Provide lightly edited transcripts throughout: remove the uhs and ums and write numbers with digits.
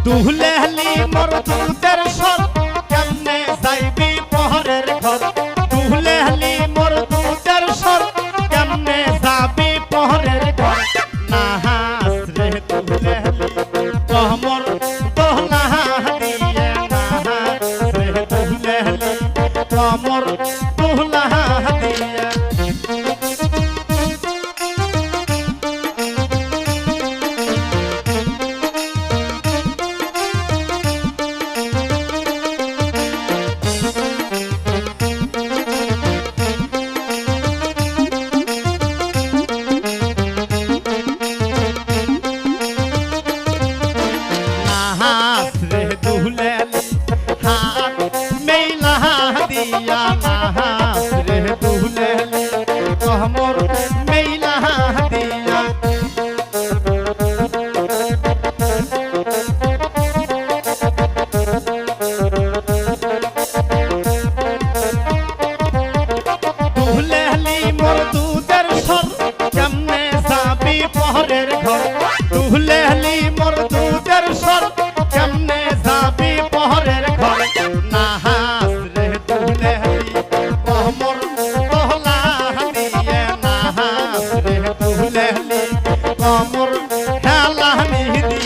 দুহলেহলি মোর দুধের সর কেমনে যাইবি পহরের ঘর দুহলেহলি মোর দুধের সর কেমনে যাবি পহরের ঘর না হাস রে দুহলেহলি কমর দোলা দিয়ে না হাস রে দুহলেহলি কমর দোলা দিয়ে পহরের ঘর দুহলেহলি মোর দুধের সর কেমনে যাবি পহরের ঘর না হাস রে দুহলেহলি কমর দোলা দিয়ে না হাস রে দুহলেহলি কমর হেলা দিয়ে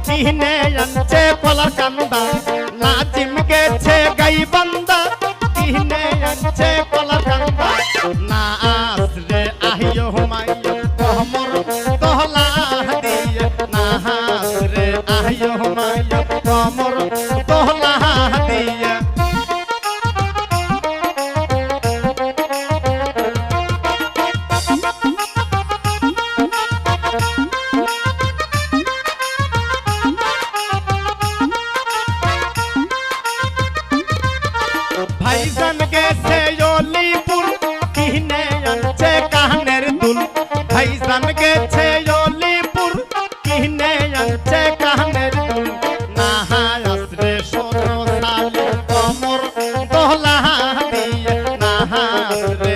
কিনে আনছে কলার কান্দা নাজিম গেছে গাই বান্দা কিনে আনছে কলার কান্দা না আসলে আহিও হুমায়ুন কমর দোলা দিয়ে না আসলে আহিও হুমায়ুন কমর দোলা দিয়ে ভাইজান গেছে অলিপুর কিনে আনছে কানের দুল ভাইজান গেছে অলিপুর কিনে আনছে কানের দুল না হাসরে সোনো সালে কমর দোলা দিয়ে না হাসরে